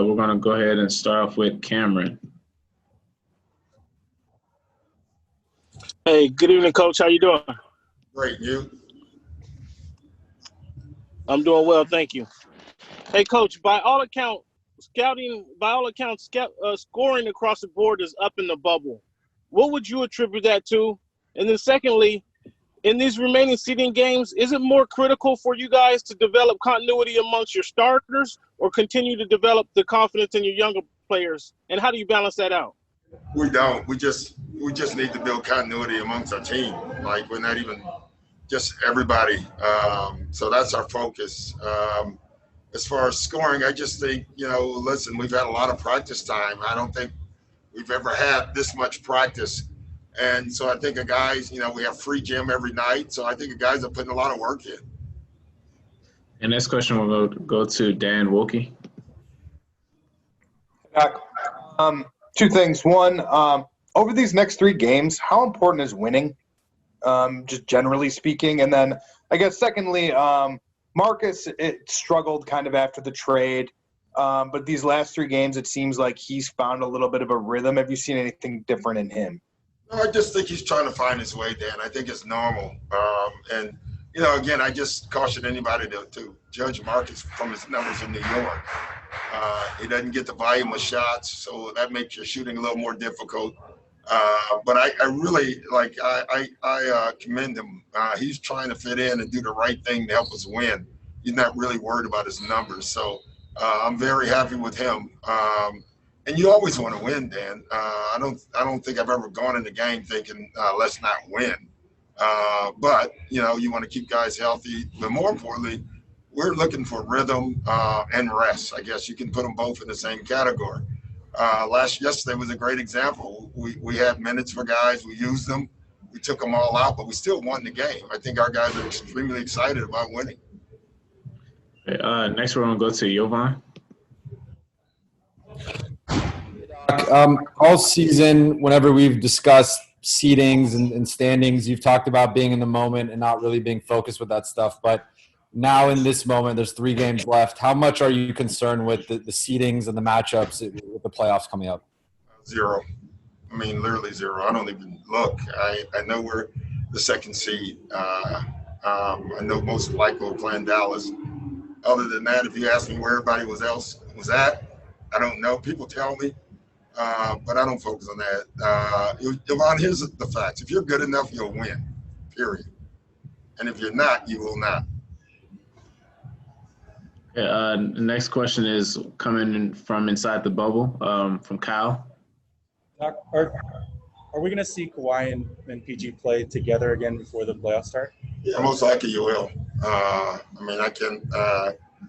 we're going to go ahead and start off with Cameron. Hey, good evening, Coach. How you doing? Great, you? I'm doing well, thank you. Hey, Coach, by all accounts, scoring across the board is up in the bubble. What would you attribute that to? And then secondly, in these remaining seeding games, is it more critical for you guys to develop continuity amongst your starters or continue to develop the confidence in your younger players? And how do you balance that out? We don't. We just need to build continuity amongst our team. Like, we're not even just everybody. So that's our focus. As far as scoring, I just think, listen, we've had a lot of practice time. I don't think we've ever had this much practice. And so I think the guys, we have free gym every night. So I think the guys are putting a lot of work in. And next question will go to Dan Wilkie. Two things. One, over these next 3 games, how important is winning, just generally speaking? And then I guess secondly, Marcus, it struggled kind of after the trade. But these last 3 games, it seems like he's found a little bit of a rhythm. Have you seen anything different in him? No, I just think he's trying to find his way, Dan. I think it's normal. And, again, I just caution anybody to judge Marcus from his numbers in New York. He doesn't get the volume of shots, so that makes your shooting a little more difficult. But I really, I commend him. He's trying to fit in and do the right thing to help us win. He's not really worried about his numbers. So I'm very happy with him. And you always want to win, Dan. I don't think I've ever gone in the game thinking, let's not win. But, you want to keep guys healthy. But more importantly, we're looking for rhythm and rest. I guess you can put them both in the same category. Yesterday was a great example. We had minutes for guys. We used them. We took them all out, but we still won the game. I think our guys are extremely excited about winning. Okay, next we're going to go to Jovan. All season, whenever we've discussed seedings and standings, you've talked about being in the moment and not really being focused with that stuff. But now in this moment, there's 3 games left. How much are you concerned with the seedings and the matchups with the playoffs coming up? 0. I mean, literally 0. I don't even look. I know we're the 2nd seed. I know most likely we're playing Dallas. Other than that, if you ask me where everybody was at, I don't know. People tell me. But I don't focus on that. Yvonne, here's the facts. If you're good enough, you'll win, period. And if you're not, you will not. The next question is coming in from inside the bubble, from Kyle. Are we going to see Kawhi and PG play together again before the playoffs start? Yeah, most likely you will. I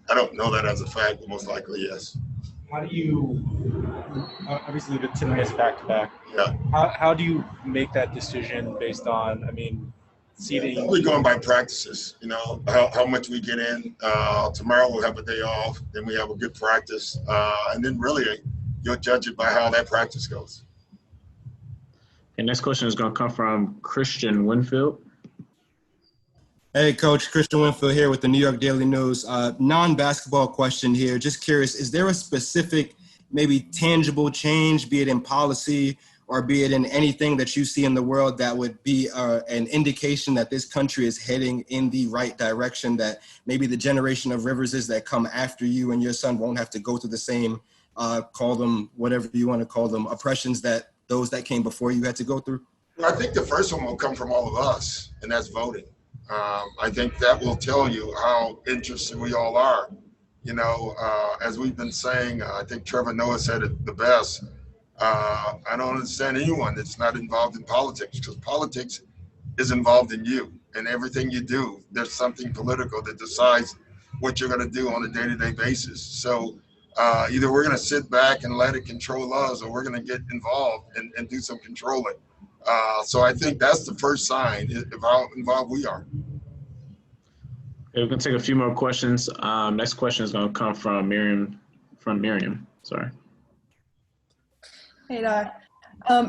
don't know that as a fact, but most likely, yes. How do you – obviously the 2 minutes back-to-back. Yeah. How do you make that decision based on, seeding? We're going by practices, how much we get in. Tomorrow we'll have a day off. Then we have a good practice. And then really you'll judge it by how that practice goes. And next question is going to come from Christian Winfield. Hey, Coach. Christian Winfield here with the New York Daily News. Non-basketball question here. Just curious, is there a specific, maybe tangible change, be it in policy or be it in anything that you see in the world that would be an indication that this country is heading in the right direction, that maybe the generation of Riverses that come after you and your son won't have to go through the same, call them whatever you want to call them, oppressions that those that came before you had to go through? I think the first one will come from all of us, and that's voting. I think that will tell you how interested we all are. As we've been saying, I think Trevor Noah said it the best. I don't understand anyone that's not involved in politics, because politics is involved in you and everything you do. There's something political that decides what you're going to do on a day-to-day basis. So either we're going to sit back and let it control us, or we're going to get involved and do some controlling. So I think that's the first sign of how involved we are. Okay, we can take a few more questions. Next question is going to come from Miriam. Sorry. Hey, Doc.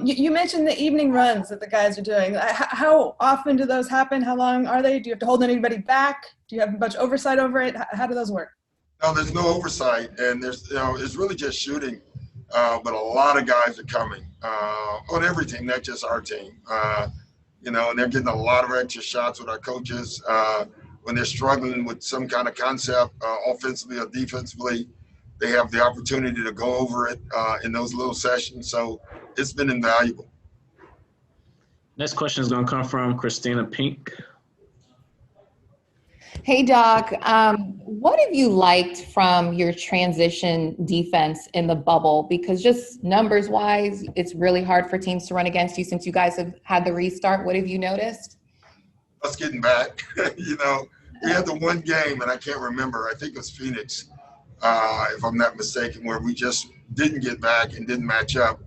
You mentioned the evening runs that the guys are doing. How often do those happen? How long are they? Do you have to hold anybody back? Do you have much oversight over it? How do those work? No, there's no oversight, and it's really just shooting. But a lot of guys are coming on every team, not just our team. And they're getting a lot of extra shots with our coaches. When they're struggling with some kind of concept, offensively or defensively, they have the opportunity to go over it in those little sessions. So it's been invaluable. Next question is going to come from Christina Pink. Hey, Doc. What have you liked from your transition defense in the bubble? Because just numbers-wise, it's really hard for teams to run against you since you guys have had the restart. What have you noticed? Us getting back. We had the one game, and I can't remember. I think it was Phoenix, if I'm not mistaken, where we just didn't get back and didn't match up.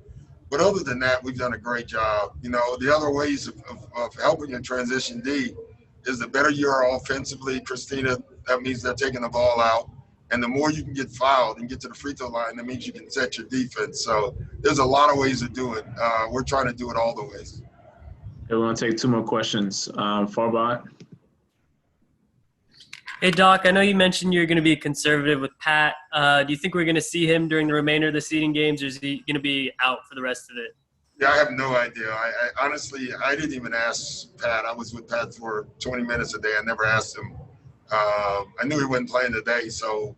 But other than that, we've done a great job. The other ways of helping your transition D is the better you are offensively, Christina, that means they're taking the ball out. And the more you can get fouled and get to the free throw line, that means you can set your defense. So there's a lot of ways to do it. We're trying to do it all the ways. Okay, we're going to take two more questions. Farbot. Hey, Doc, I know you mentioned you're going to be conservative with Pat. Do you think we're going to see him during the remainder of the seeding games, or is he going to be out for the rest of it? Yeah, I have no idea. I honestly, I didn't even ask Pat. I was with Pat for 20 minutes a day. I never asked him. I knew he wasn't playing today, so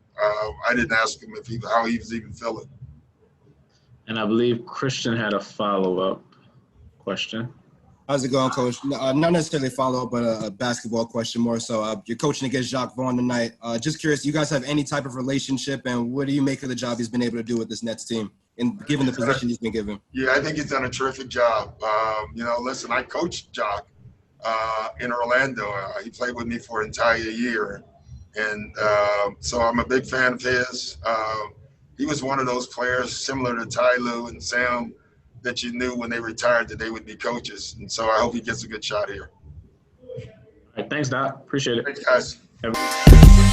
I didn't ask him how he was even feeling. And I believe Christian had a follow-up question. How's it going, Coach? Not necessarily a follow-up, but a basketball question more so. You're coaching against Jacque Vaughn tonight. Just curious, do you guys have any type of relationship, and what do you make of the job he's been able to do with this Nets team, and given the position he's been given? Yeah, I think he's done a terrific job. Listen, I coached Jacque in Orlando. He played with me for an entire year, and so I'm a big fan of his. He was one of those players similar to Ty Lue and Sam that you knew when they retired that they would be coaches. And so I hope he gets a good shot here. All right, thanks, Doc. Appreciate it. Thanks, guys.